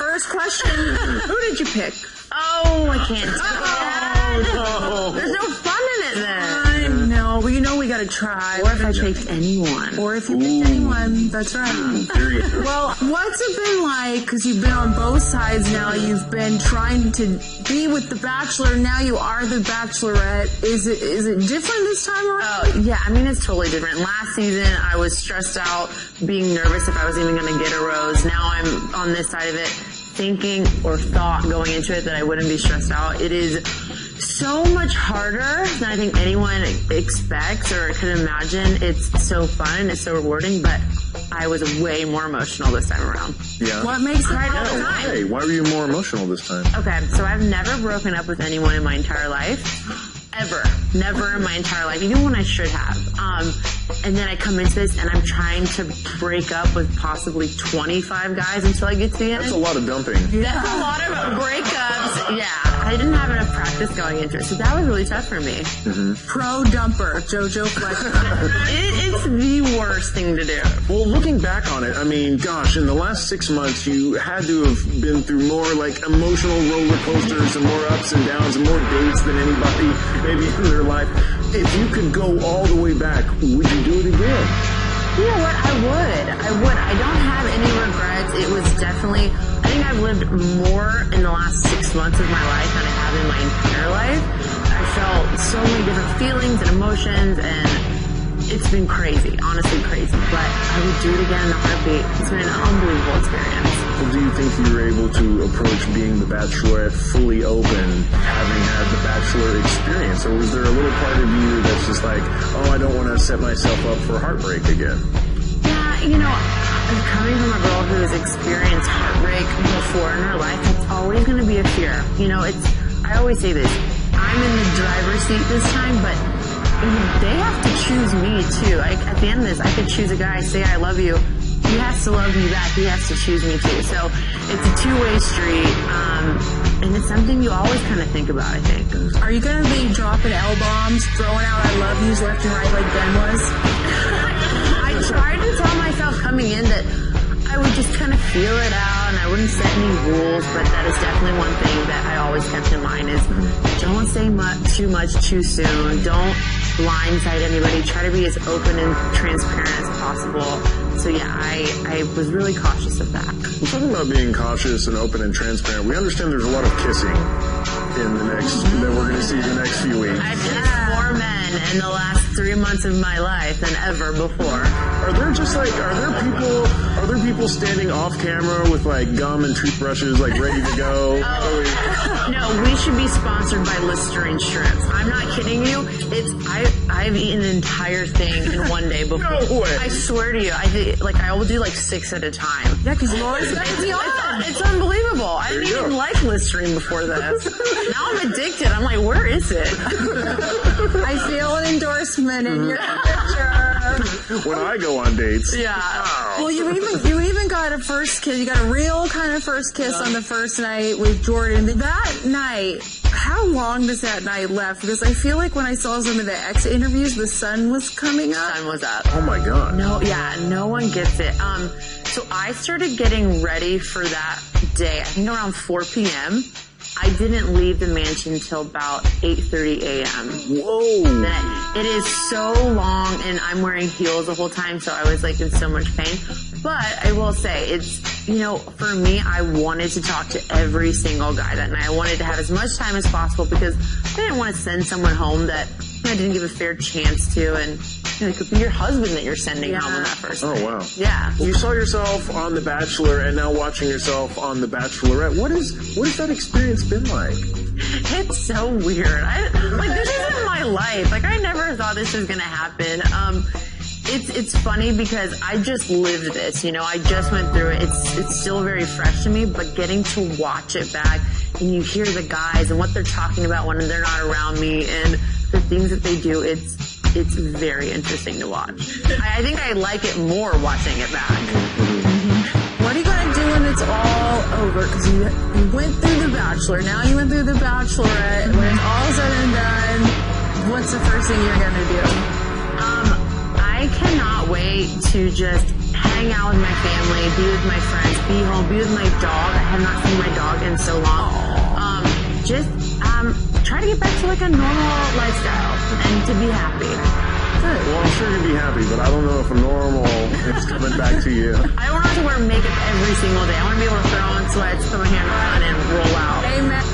First question, who did you pick? Oh, I can't do that. Oh, no. There's no fun in it then. I know, but you know we gotta try. Or if I picked anyone. Or if you picked anyone, that's right. Well, what's it been like? Because you've been on both sides now. You've been trying to be with the Bachelor. Now you are the Bachelorette. Is it different this time around? Oh, yeah. I mean, it's totally different. Last season, I was stressed out, being nervous if I was even going to get a rose. Now I'm on this side of it, thinking or thought going into it that I wouldn't be stressed out. It is so much harder than I think anyone expects or could imagine. It's so fun and it's so rewarding, but I was way more emotional this time around. Yeah. What makes it Right all the time. Hey, why were you more emotional this time? Okay, so I've never broken up with anyone in my entire life. Ever. Never in my entire life, even when I should have. And then I come into this and I'm trying to break up with possibly 25 guys until I get to the end. That's a lot of dumping. That's a lot of breakups. Yeah, I didn't have enough practice going into it, so that was really tough for me. Pro dumper, JoJo Fletcher. It's the worst thing to do. Well, looking back on it, I mean, gosh, in the last 6 months, you had to have been through more like emotional roller coasters and more ups and downs and more dates than anybody maybe in their life. If you could go all the way back, would you do it again? You know what? I would. I don't have any regrets. It was definitely, I think I've lived more in the last 6 months of my life than I have in my entire life. I felt so many different feelings and emotions, and it's been crazy, honestly crazy. But I would do it again in a heartbeat. It's been an unbelievable experience. Well, do you think you were able to approach being the Bachelorette fully open, having had the Bachelor experience? Or was there a little part of you that's just like, oh, I don't want to set myself up for heartbreak again? Yeah, you know, coming from a girl who has experienced heartbreak before in her life, it's always going to be a fear. You know, I always say this, I'm in the driver's seat this time, but they have to choose me too. At the end of this, I could choose a guy, say I love you. He has to love me back. He has to choose me too. So it's a two-way street, and it's something you always kind of think about, I think. Are you going to be dropping L-bombs, throwing out I love yous left and right like Ben was? I tried to tell myself coming in that I would just kind of feel it out and I wouldn't set any rules, but that is definitely one thing that I always kept in mind is don't say too much too soon. Don't blindside anybody. Try to be as open and transparent as possible. So yeah, I was really cautious of that. Well, talking about being cautious and open and transparent, we understand there's a lot of kissing that we're going to see in the next few weeks. I've kissed more men in the last 3 months of my life than ever before. Are there people standing off camera with like gum and toothbrushes like ready to go? No, we should be sponsored by Listerine strips. I'm not kidding you. I've eaten an entire thing in one day before. No way. I swear to you, I will do like 6 at a time. Yeah, because you always got to be on. It's unbelievable. I didn't even like Listerine before this. Now I'm addicted. I'm like, where is it? I feel an endorsement in your picture. When I go on dates. Yeah. Well, you even got a first kiss. You got a real kind of first kiss on the first night with Jordan. That night, how long does that night left? Because I feel like when I saw some of the exit interviews, the sun was coming up. Sun was up. Oh my God. No one gets it. So I started getting ready for that day, I think around 4 p.m. I didn't leave the mansion until about 8:30 a.m. Whoa. It is so long, and I'm wearing heels the whole time, so I was like in so much pain. But I will say, it's, for me, I wanted to talk to every single guy that night. I wanted to have as much time as possible because I didn't want to send someone home that I didn't give a fair chance to, and it could be your husband that you're sending home on that first night. Oh, wow. Yeah. You saw yourself on The Bachelor and now watching yourself on The Bachelorette. What has that experience been like? It's so weird. This isn't my life. I never thought this was going to happen. It's funny because I just lived this, I just went through it. It's still very fresh to me, but getting to watch it back and you hear the guys and what they're talking about when they're not around me and the things that they do, it's very interesting to watch. I think I like it more watching it back. What are you going to do when it's all over? Because you went through The Bachelor, now you went through The Bachelorette. When it's all said and done, what's the first thing you're going to do? I cannot wait to just hang out with my family, be with my friends, be home, be with my dog. I have not seen my dog in so long. Just try to get back to like a normal lifestyle and to be happy. Well, I'm sure you'll be happy, but I don't know if a normal is coming back to you. I don't have to wear makeup every single day. I want to be able to throw on sweats, put my hair on, and roll out. Amen.